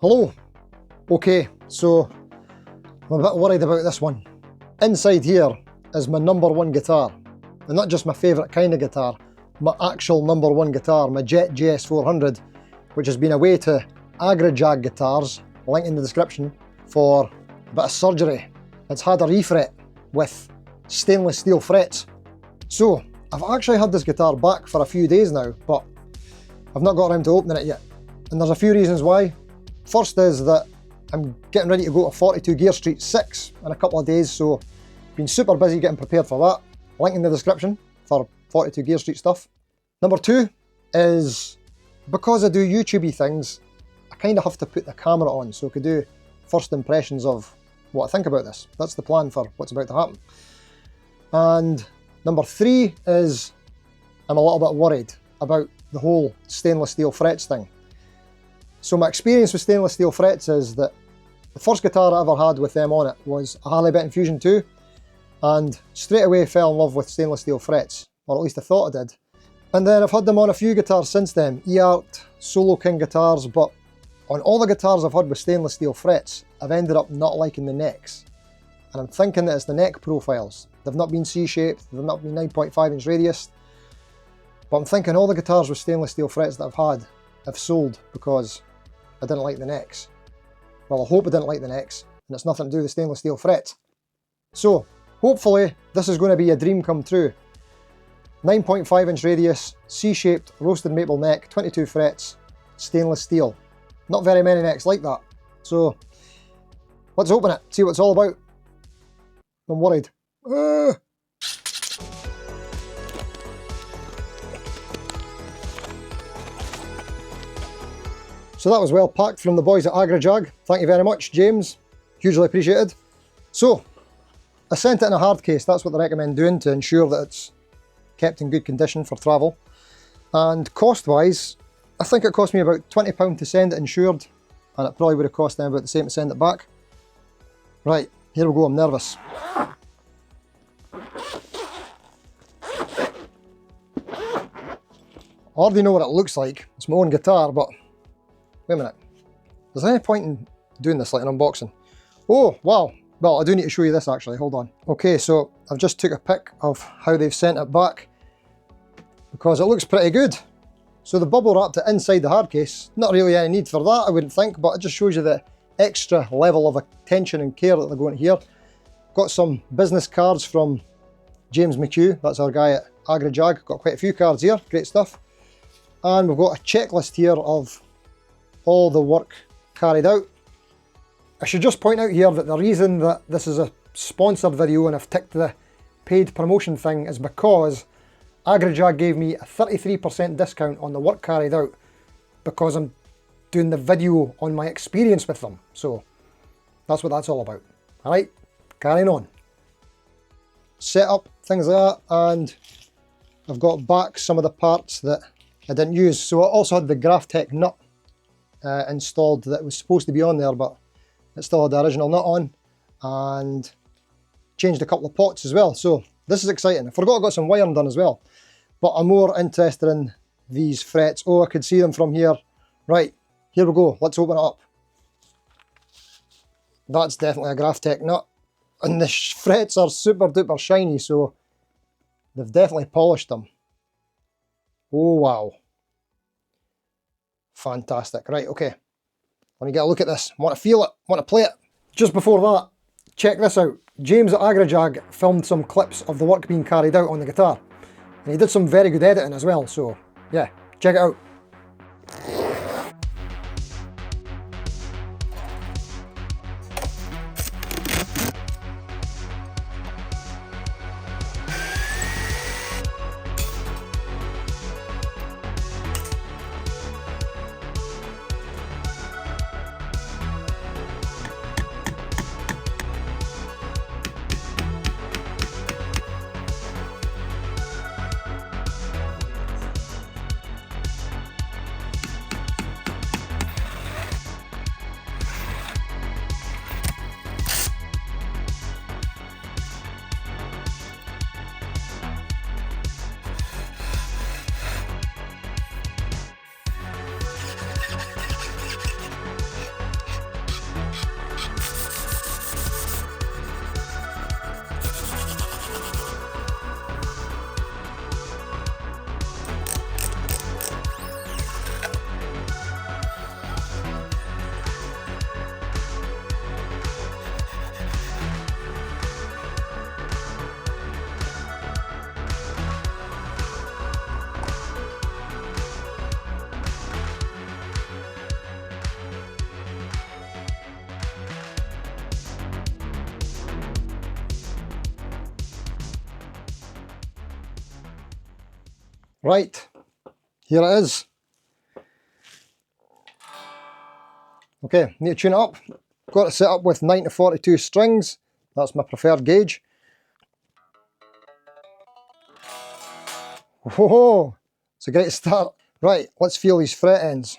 Hello. Okay, so I'm a bit worried about this one. Inside here is my #1 guitar, and not just my favourite kind of guitar, my actual #1 guitar, my JS400, which has been away to Agrajag guitars, link in the description, for a bit of surgery. It's had a ReFret with stainless steel frets. So I've actually had this guitar back for a few days now, but I've not got around to opening it yet. And there's a few reasons why. First is that I'm getting ready to go to 42 Gear Street 6 in a couple of days, so been super busy getting prepared for that. Link in the description for 42 Gear Street stuff. Number two is because I do YouTubey things, I kind of have to put the camera on so I could do first impressions of what I think about this. That's the plan for what's about to happen. And number three is I'm a little bit worried about the whole stainless steel frets thing. So my experience with stainless steel frets is that the first guitar I ever had with them on it was a Harley Benton Fusion 2, and straight away fell in love with stainless steel frets, or at least I thought I did. And then I've had them on a few guitars since then, E-Art, Solo King guitars, but on all the guitars I've had with stainless steel frets, I've ended up not liking the necks. And I'm thinking that it's the neck profiles. They've not been C-shaped, they've not been 9.5 inch radius, but I'm thinking all the guitars with stainless steel frets that I've had have sold because I didn't like the necks. Well, I hope I didn't like the necks, and it's nothing to do with the stainless steel frets. So, hopefully, this is going to be a dream come true. 9.5 inch radius, C-shaped, roasted maple neck, 22 frets, stainless steel. Not very many necks like that. So, let's open it, see what it's all about. I'm worried. So that was well packed from the boys at Agrajag. Thank you very much, James. Hugely appreciated. So, I sent it in a hard case. That's what they recommend doing to ensure that it's kept in good condition for travel. And cost-wise, I think it cost me about £20 to send it insured, and it probably would have cost them about the same to send it back. Right, here we go, I'm nervous. I already know what it looks like. It's my own guitar, but wait a minute. Is there any point in doing this like an unboxing? Oh, wow. Well, I do need to show you this actually, hold on. Okay, so I've just took a pic of how they've sent it back because it looks pretty good. So the bubble wrapped it inside the hard case. Not really any need for that, I wouldn't think, but it just shows you the extra level of attention and care that they're going to here. Got some business cards from James McHugh, that's our guy at Agrajag. Got quite a few cards here, great stuff. And we've got a checklist here of all the work carried out. I should just point out here that the reason that this is a sponsored video and I've ticked the paid promotion thing is because Agrajag gave me a 33% discount on the work carried out because I'm doing the video on my experience with them. So that's what that's all about. Alright, carrying on. Setup, things like that, and I've got back some of the parts that I didn't use. So I also had the GraphTech nut installed that was supposed to be on there, but it still had the original nut on, and changed a couple of pots as well. So this is exciting. I forgot I got some wiring done as well, but I'm more interested in these frets. Oh, I could see them from here. Right, here we go. Let's open it up. That's definitely a GraphTech nut, and the frets are super duper shiny, so they've definitely polished them. Oh wow. Fantastic. Right, okay. Let me get a look at this. I want to feel it. I want to play it. Just before that, check this out. James at Agrajag filmed some clips of the work being carried out on the guitar. And he did some very good editing as well, so yeah, check it out. Right, here it is. Okay, need to tune it up. Got it set up with 9 to 42 strings. That's my preferred gauge. Whoa, it's a great start. Right, let's feel these fret ends.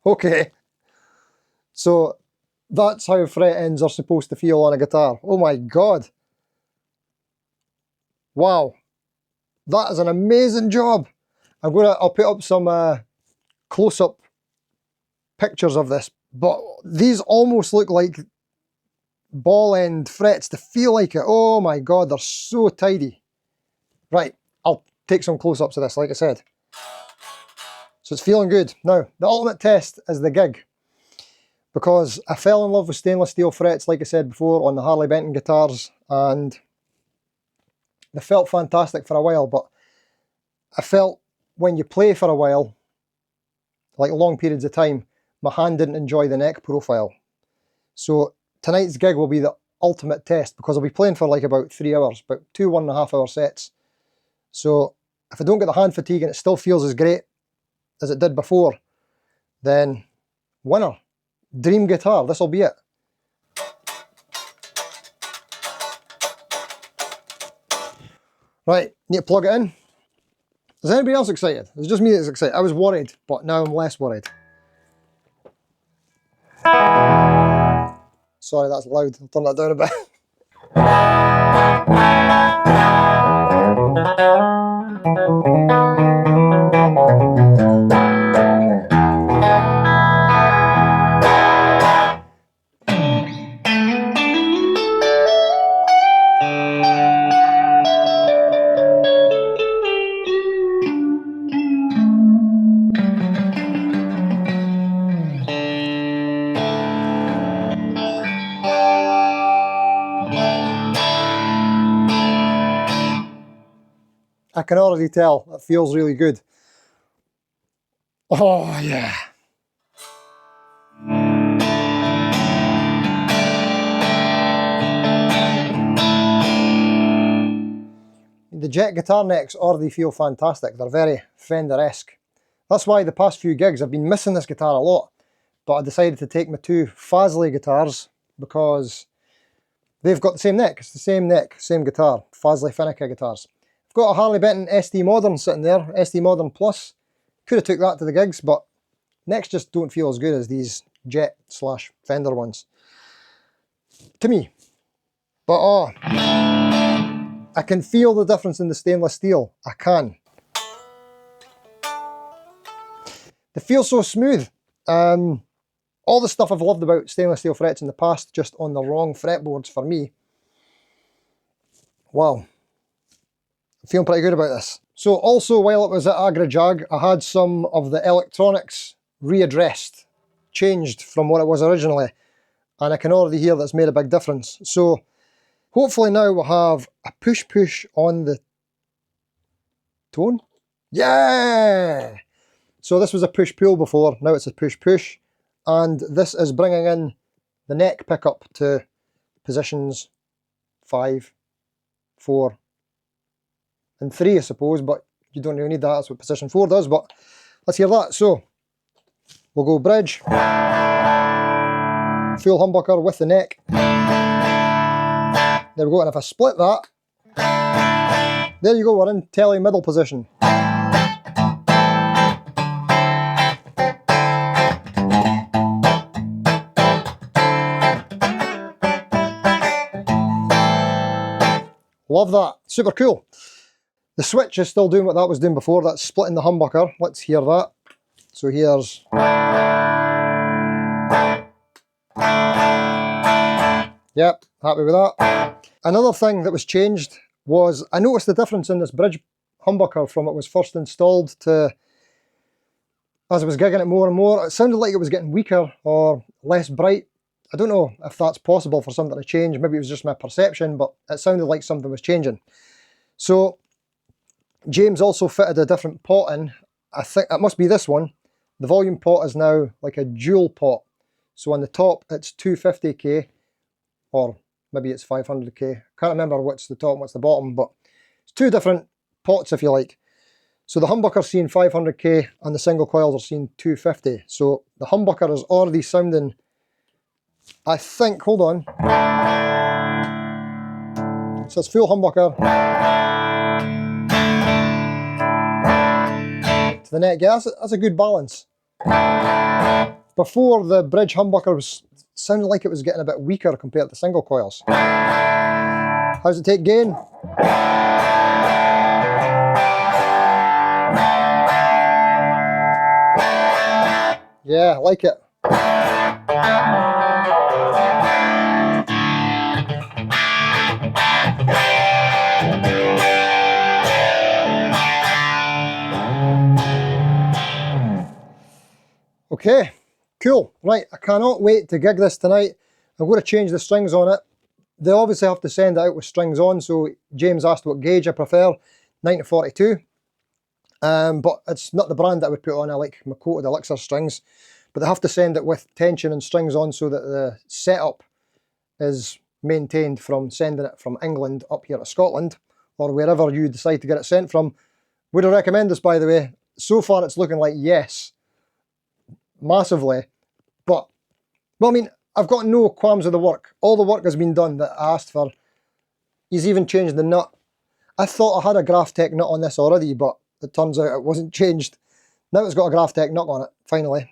Okay, so that's how fret ends are supposed to feel on a guitar. Oh my god. Wow, that is an amazing job. I'll put up some close-up pictures of this, but these almost look like ball end frets to feel like it. Oh my god, they're so tidy. Right, I'll take some close-ups of this, like I said. So it's feeling good. Now, the ultimate test is the gig, because I fell in love with stainless steel frets, like I said before, on the Harley Benton guitars, and they felt fantastic for a while, but I felt when you play for a while, like long periods of time, my hand didn't enjoy the neck profile. So tonight's gig will be the ultimate test, because I'll be playing for like about 3 hours, about 2 1.5 hour sets. So if I don't get the hand fatigue and it still feels as great as it did before, then winner. Dream guitar, this'll be it. Right, need to plug it in. Is anybody else excited? It's just me that's excited. I was worried, but now I'm less worried. Sorry, that's loud. I'll turn that down a bit. I can already tell, it feels really good. Oh yeah. The Jet guitar necks already feel fantastic. They're very Fender-esque. That's why the past few gigs I've been missing this guitar a lot, but I decided to take my 2 Fasley guitars because they've got the same neck. It's the same neck, same guitar. Fasley Finica guitars. I've got a Harley Benton ST Modern sitting there, ST Modern Plus. Could have took that to the gigs, but necks just don't feel as good as these Jet/Fender ones, to me. But oh, I can feel the difference in the stainless steel. I can. They feel so smooth. All the stuff I've loved about stainless steel frets in the past, just on the wrong fretboards for me. Wow. I'm feeling pretty good about this. So also, while it was at Agrajag, I had some of the electronics readdressed, changed from what it was originally, and I can already hear that's made a big difference. So hopefully now we'll have a push-push on the tone. Yeah! So this was a push-pull before, now it's a push-push, and this is bringing in the neck pickup to positions 5, 4, and 3, I suppose, but you don't really need that. That's what position 4 does, but let's hear that. So we'll go bridge, full humbucker with the neck. There we go, and if I split that, there you go, we're in telly middle position. Love that, super cool. The switch is still doing what that was doing before, that's splitting the humbucker. Let's hear that. So here's... Yep, happy with that. Another thing that was changed was, I noticed the difference in this bridge humbucker from it was first installed to as I was gigging it more and more. It sounded like it was getting weaker or less bright. I don't know if that's possible for something to change. Maybe it was just my perception, but it sounded like something was changing. So James also fitted a different pot in. I think it must be this one. The volume pot is now like a dual pot. So on the top it's 250k, or maybe it's 500k. Can't remember what's the top and what's the bottom, but it's 2 different pots, if you like. So the humbucker's seeing 500k and the single coils are seeing 250. So the humbucker is already sounding, I think, hold on. So it's full humbucker to the neck. Yeah, that's a good balance. Before, the bridge humbucker was sounding like it was getting a bit weaker compared to single coils. How's it take gain? Yeah, I like it. Okay, cool. Right, I cannot wait to gig this tonight. I'm going to change the strings on it. They obviously have to send it out with strings on, so James asked what gauge I prefer, 9 to 42. But it's not the brand that I would put on. I like my coated Elixir strings. But they have to send it with tension and strings on so that the setup is maintained from sending it from England up here to Scotland, or wherever you decide to get it sent from. Would I recommend this, by the way? So far it's looking like yes, massively. But, well, I mean, I've got no qualms with the work. All the work has been done that I asked for. He's even changed the nut. I thought I had a Graphtec nut on this already, but it turns out it wasn't changed. Now it's got a Graphtec nut on it, finally.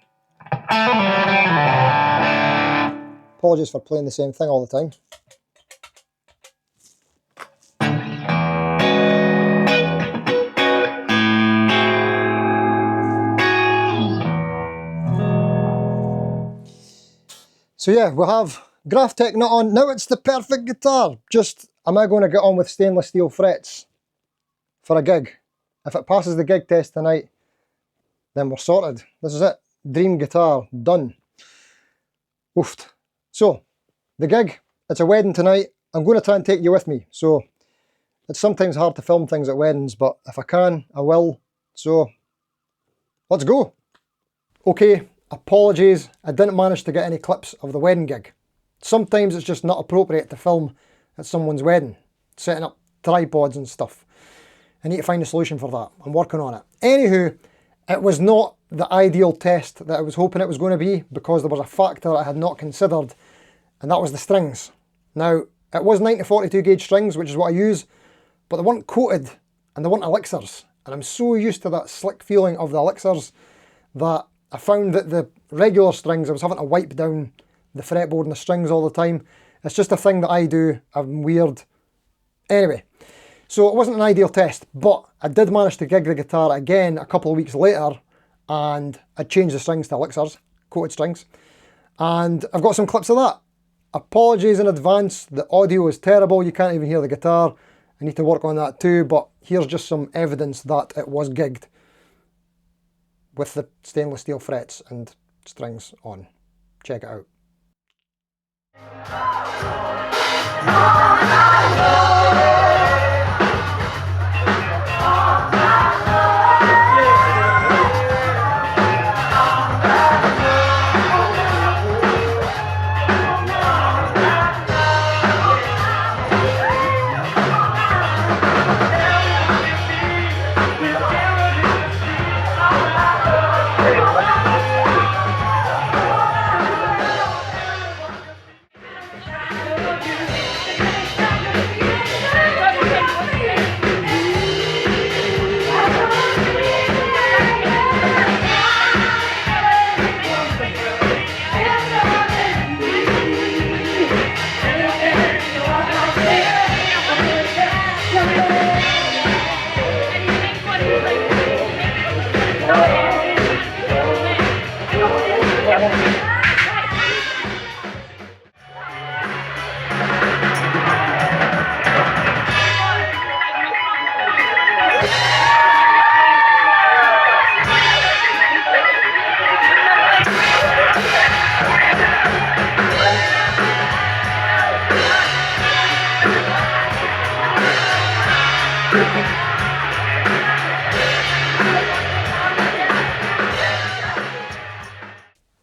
Apologies for playing the same thing all the time. So yeah, we have Graphtec nut on. Now it's the perfect guitar. Just, am I going to get on with stainless steel frets for a gig? If it passes the gig test tonight, then we're sorted. This is it. Dream guitar, done. Oofed. So, the gig, it's a wedding tonight. I'm going to try and take you with me. So, it's sometimes hard to film things at weddings, but if I can, I will. So, let's go. Okay, apologies. I didn't manage to get any clips of the wedding gig. Sometimes it's just not appropriate to film at someone's wedding, setting up tripods and stuff. I need to find a solution for that. I'm working on it. Anywho, it was not the ideal test that I was hoping it was going to be, because there was a factor I had not considered, and that was the strings. Now, it was 9 to 42 gauge strings, which is what I use, but they weren't coated and they weren't Elixirs. And I'm so used to that slick feeling of the Elixirs that I found that the regular strings, I was having to wipe down the fretboard and the strings all the time. It's just a thing that I do. I'm weird. Anyway, so it wasn't an ideal test, but I did manage to gig the guitar again a couple of weeks later, and I changed the strings to Elixirs, coated strings, and I've got some clips of that. Apologies in advance, the audio is terrible, you can't even hear the guitar. I need to work on that too, but here's just some evidence that it was gigged with the stainless steel frets and strings on. Check it out.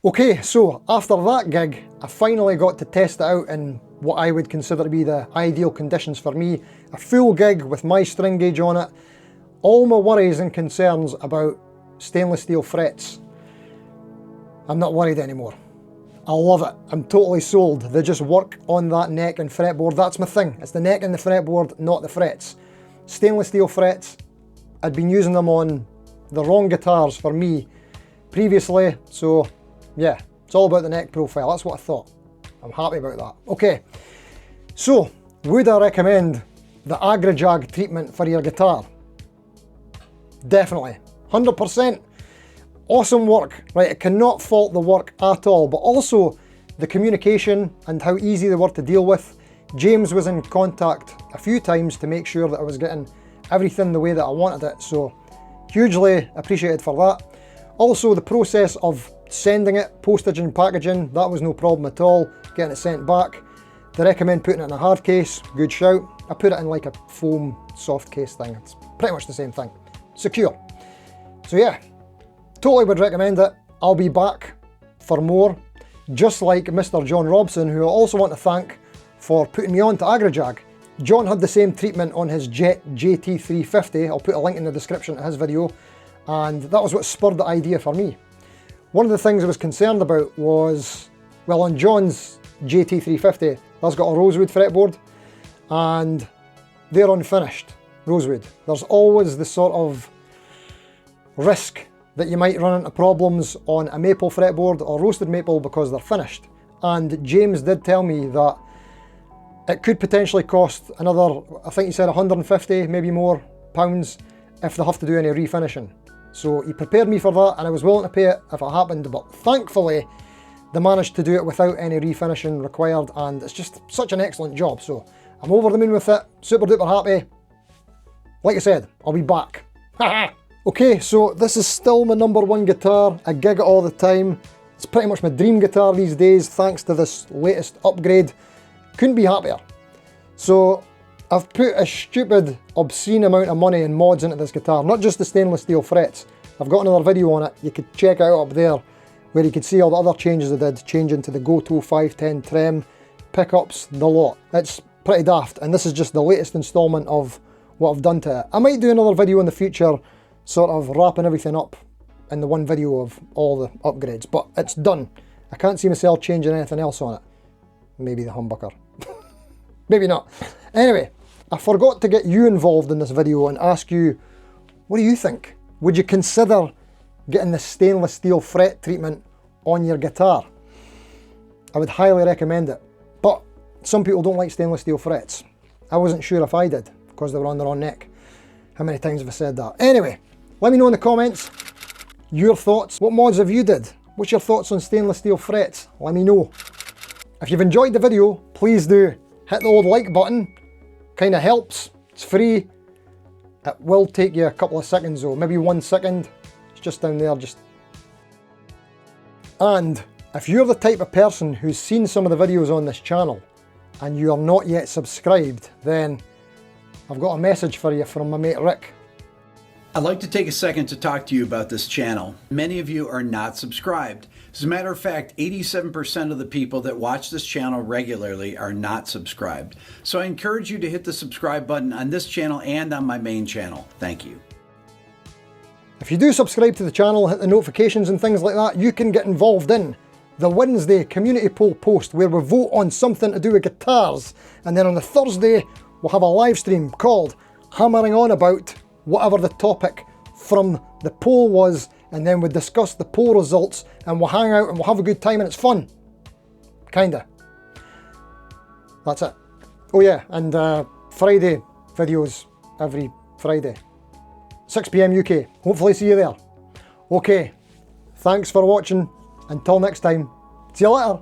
Okay, so after that gig, I finally got to test it out in what I would consider to be the ideal conditions for me. A full gig with my string gauge on it, all my worries and concerns about stainless steel frets, I'm not worried anymore. I love it. I'm totally sold. They just work on that neck and fretboard. That's my thing. It's the neck and the fretboard, not the frets. Stainless steel frets, I'd been using them on the wrong guitars for me previously, so yeah, it's all about the neck profile. That's what I thought. I'm happy about that. Okay, so would I recommend the Agrajag treatment for your guitar? Definitely, 100%. Awesome work, right? I cannot fault the work at all, but also the communication and how easy they were to deal with. James was in contact a few times to make sure that I was getting everything the way that I wanted it, so hugely appreciated for that. Also, the process of sending it, postage and packaging, that was no problem at all, getting it sent back. They recommend putting it in a hard case, good shout. I put it in like a foam soft case thing, it's pretty much the same thing. Secure. So yeah, totally would recommend it. I'll be back for more, just like Mr. John Robson, who I also want to thank for putting me on to Agrajag. John had the same treatment on his Jet JT350. I'll put a link in the description to his video, and that was what spurred the idea for me. One of the things I was concerned about was, well, on John's JT350, that's got a rosewood fretboard, and they're unfinished rosewood. There's always the sort of risk that you might run into problems on a maple fretboard or roasted maple because they're finished. And James did tell me that it could potentially cost another, I think he said 150, maybe more, pounds if they have to do any refinishing. So he prepared me for that, and I was willing to pay it if it happened, but thankfully they managed to do it without any refinishing required, and it's just such an excellent job. So I'm over the moon with it, super duper happy. Like I said, I'll be back. Okay, so this is still my #1 guitar. I gig it all the time. It's pretty much my dream guitar these days, thanks to this latest upgrade. Couldn't be happier. So I've put a stupid, obscene amount of money and mods into this guitar, not just the stainless steel frets. I've got another video on it, you could check out up there, where you could see all the other changes I did, changing to the Go-To 510 trem, pickups, the lot. It's pretty daft, and this is just the latest installment of what I've done to it. I might do another video in the future, sort of wrapping everything up in the one video of all the upgrades, but it's done. I can't see myself changing anything else on it. Maybe the humbucker. Maybe not. Anyway, I forgot to get you involved in this video and ask you, what do you think? Would you consider getting the stainless steel fret treatment on your guitar? I would highly recommend it, but some people don't like stainless steel frets. I wasn't sure if I did, because they were on their own neck. How many times have I said that? Anyway, let me know in the comments your thoughts. What mods have you did? What's your thoughts on stainless steel frets? Let me know. If you've enjoyed the video, please do hit the old like button. Kind of helps. It's free. It will take you a couple of seconds though, maybe 1 second. It's just down there, just. And if you're the type of person who's seen some of the videos on this channel and you are not yet subscribed, then I've got a message for you from my mate Rick. I'd like to take a second to talk to you about this channel. Many of you are not subscribed. As a matter of fact, 87% of the people that watch this channel regularly are not subscribed. So I encourage you to hit the subscribe button on this channel and on my main channel. Thank you. If you do subscribe to the channel, hit the notifications and things like that, you can get involved in the Wednesday community poll post where we vote on something to do with guitars. And then on the Thursday, we'll have a live stream called Hammering On About whatever the topic from the poll was, and then we discuss the poll results and we'll hang out and we'll have a good time and it's fun. Kinda. That's it. Oh yeah, and Friday videos every Friday. 6 PM UK. Hopefully see you there. Okay, thanks for watching. Until next time, see you later.